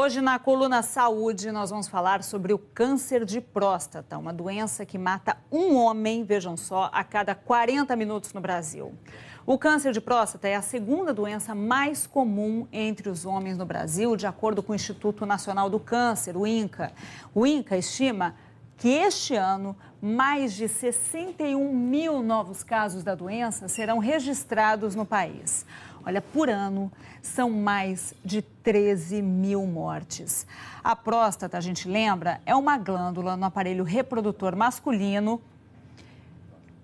Hoje, na coluna Saúde, nós vamos falar sobre o câncer de próstata, uma doença que mata um homem, vejam só, a cada 40 minutos no Brasil. O câncer de próstata é a segunda doença mais comum entre os homens no Brasil, de acordo com o Instituto Nacional do Câncer, o INCA. O INCA estima que este ano, mais de 61 mil novos casos da doença serão registrados no país. Olha, por ano, são mais de 13 mil mortes. A próstata, a gente lembra, é uma glândula no aparelho reprodutor masculino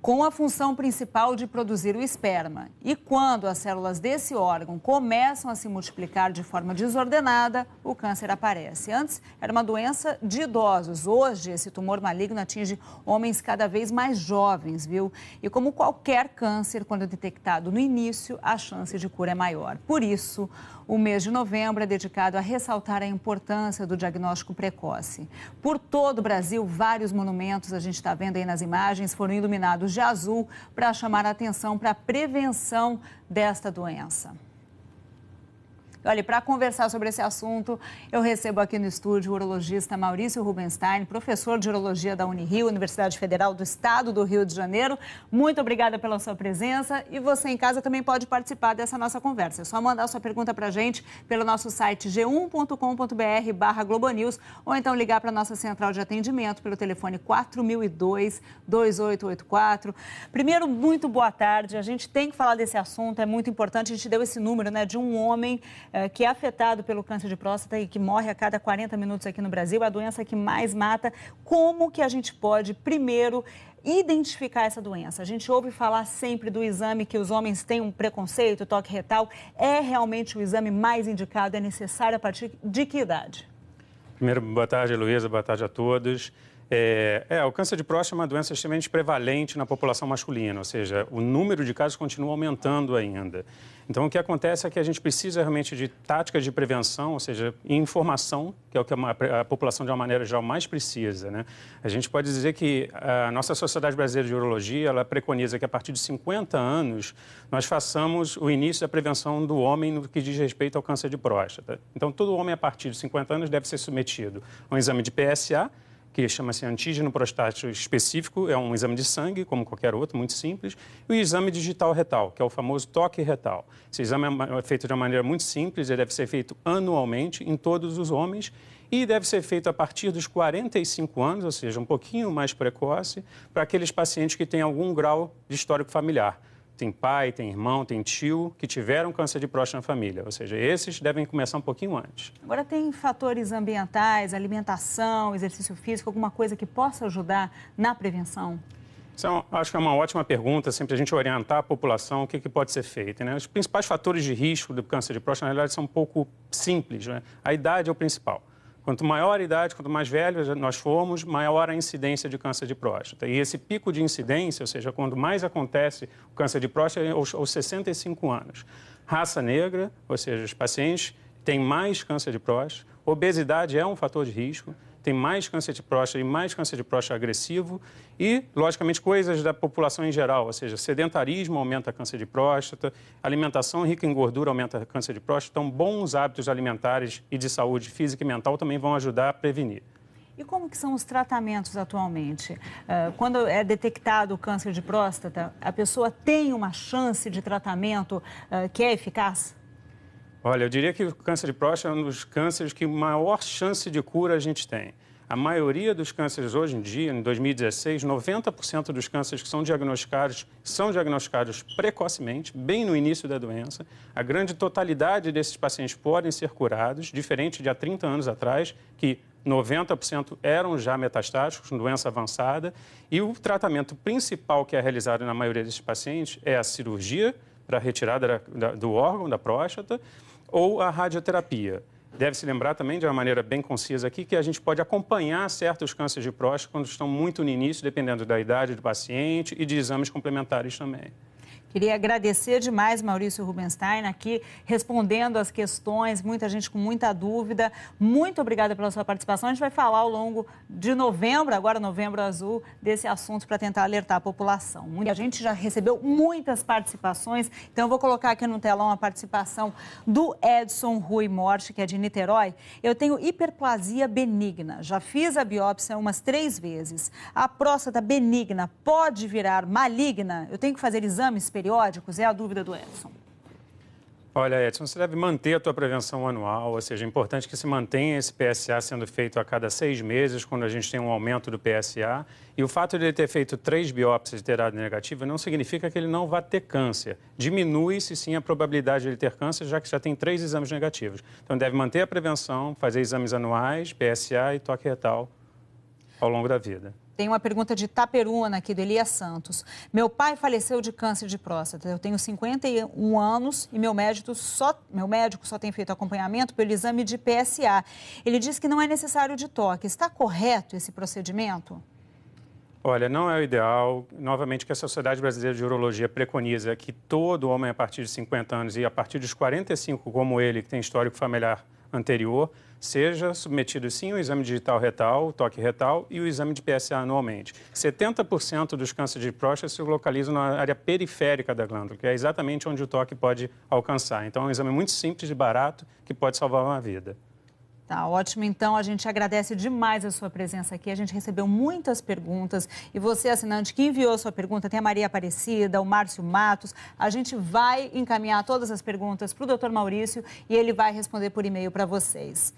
com a função principal de produzir o esperma. E quando as células desse órgão começam a se multiplicar de forma desordenada, o câncer aparece. Antes, era uma doença de idosos. Hoje, esse tumor maligno atinge homens cada vez mais jovens, viu? E como qualquer câncer, quando detectado no início, a chance de cura é maior. Por isso, o mês de novembro é dedicado a ressaltar a importância do diagnóstico precoce. Por todo o Brasil, vários monumentos, a gente está vendo aí nas imagens, foram iluminados de azul para chamar a atenção para a prevenção desta doença. Olha, para conversar sobre esse assunto, eu recebo aqui no estúdio o urologista Maurício Rubenstein, professor de urologia da Unirio, Universidade Federal do Estado do Rio de Janeiro. Muito obrigada pela sua presença e você em casa também pode participar dessa nossa conversa. É só mandar sua pergunta para a gente pelo nosso site g1.com.br/globonews ou então ligar para a nossa central de atendimento pelo telefone 4002-2884. Primeiro, muito boa tarde. A gente tem que falar desse assunto, é muito importante. A gente deu esse número, né, de um homem que é afetado pelo câncer de próstata e que morre a cada 40 minutos aqui no Brasil, a doença que mais mata. Como que a gente pode, primeiro, identificar essa doença? A gente ouve falar sempre do exame que os homens têm um preconceito, toque retal. É realmente o exame mais indicado? É necessário a partir de que idade? Primeiro, boa tarde, Heloísa, boa tarde a todos. O câncer de próstata é uma doença extremamente prevalente na população masculina, ou seja, o número de casos continua aumentando ainda. Então, o que acontece é que a gente precisa realmente de táticas de prevenção, ou seja, informação, que é o que a população, de uma maneira geral, mais precisa, né? A gente pode dizer que a nossa Sociedade Brasileira de Urologia, ela preconiza que a partir de 50 anos, nós façamos o início da prevenção do homem no que diz respeito ao câncer de próstata. Então, todo homem, a partir de 50 anos, deve ser submetido a um exame de PSA, que chama-se antígeno prostático específico, é um exame de sangue, como qualquer outro, muito simples, e o exame digital retal, que é o famoso toque retal. Esse exame é feito de uma maneira muito simples, ele deve ser feito anualmente em todos os homens e deve ser feito a partir dos 45 anos, ou seja, um pouquinho mais precoce, para aqueles pacientes que têm algum grau de histórico familiar. Tem pai, tem irmão, tem tio que tiveram câncer de próstata na família. Ou seja, esses devem começar um pouquinho antes. Agora, tem fatores ambientais, alimentação, exercício físico, alguma coisa que possa ajudar na prevenção? Acho que é uma ótima pergunta, sempre a gente orientar a população o que pode ser feito, né? Os principais fatores de risco do câncer de próstata, na realidade, são um pouco simples, né? A idade é o principal. Quanto maior a idade, quanto mais velhos nós formos, maior a incidência de câncer de próstata. E esse pico de incidência, ou seja, quando mais acontece o câncer de próstata, é aos 65 anos. Raça negra, ou seja, os pacientes têm mais câncer de próstata. Obesidade é um fator de risco. Tem mais câncer de próstata e mais câncer de próstata agressivo e, logicamente, coisas da população em geral, ou seja, sedentarismo aumenta câncer de próstata, alimentação rica em gordura aumenta câncer de próstata, então bons hábitos alimentares e de saúde física e mental também vão ajudar a prevenir. E como que são os tratamentos atualmente? Quando é detectado o câncer de próstata, a pessoa tem uma chance de tratamento que é eficaz? Olha, eu diria que o câncer de próstata é um dos cânceres que maior chance de cura a gente tem. A maioria dos cânceres hoje em dia, em 2016, 90% dos cânceres que são diagnosticados precocemente, bem no início da doença. A grande totalidade desses pacientes podem ser curados, diferente de há 30 anos atrás, que 90% eram já metastáticos, com doença avançada. E o tratamento principal que é realizado na maioria desses pacientes é a cirurgia para a retirada do órgão, da próstata, ou a radioterapia. Deve-se lembrar também, de uma maneira bem concisa aqui, que a gente pode acompanhar certos cânceres de próstata quando estão muito no início, dependendo da idade do paciente e de exames complementares também. Queria agradecer demais Maurício Rubenstein aqui respondendo as questões, muita gente com muita dúvida. Muito obrigada pela sua participação. A gente vai falar ao longo de novembro, agora Novembro Azul, desse assunto para tentar alertar a população. A gente já recebeu muitas participações, então eu vou colocar aqui no telão a participação do Edson Rui Morte, que é de Niterói. Eu tenho hiperplasia benigna, já fiz a biópsia umas 3 vezes. A próstata benigna pode virar maligna? Eu tenho que fazer exames periódicos? É a dúvida do Edson. Olha, Edson, você deve manter a tua prevenção anual, ou seja, é importante que se mantenha esse PSA sendo feito a cada 6 meses, quando a gente tem um aumento do PSA. E o fato de ele ter feito 3 biópsias e ter dado negativa não significa que ele não vá ter câncer. Diminui-se sim a probabilidade de ele ter câncer, já que já tem 3 exames negativos. Então deve manter a prevenção, fazer exames anuais, PSA e toque retal ao longo da vida. Tem uma pergunta de Itaperuna aqui, do Elias Santos. Meu pai faleceu de câncer de próstata. Eu tenho 51 anos e meu médico só tem feito acompanhamento pelo exame de PSA. Ele diz que não é necessário de toque. Está correto esse procedimento? Olha, não é o ideal. Novamente, o que a Sociedade Brasileira de Urologia preconiza é que todo homem a partir de 50 anos e a partir dos 45, como ele, que tem histórico familiar anterior, seja submetido sim ao exame digital retal, o toque retal e o exame de PSA anualmente. 70% dos cânceres de próstata se localizam na área periférica da glândula, que é exatamente onde o toque pode alcançar. Então, é um exame muito simples e barato que pode salvar uma vida. Tá ótimo, então a gente agradece demais a sua presença aqui, a gente recebeu muitas perguntas e você, assinante, que enviou sua pergunta, tem a Maria Aparecida, o Márcio Matos, a gente vai encaminhar todas as perguntas para o Dr. Maurício e ele vai responder por e-mail para vocês.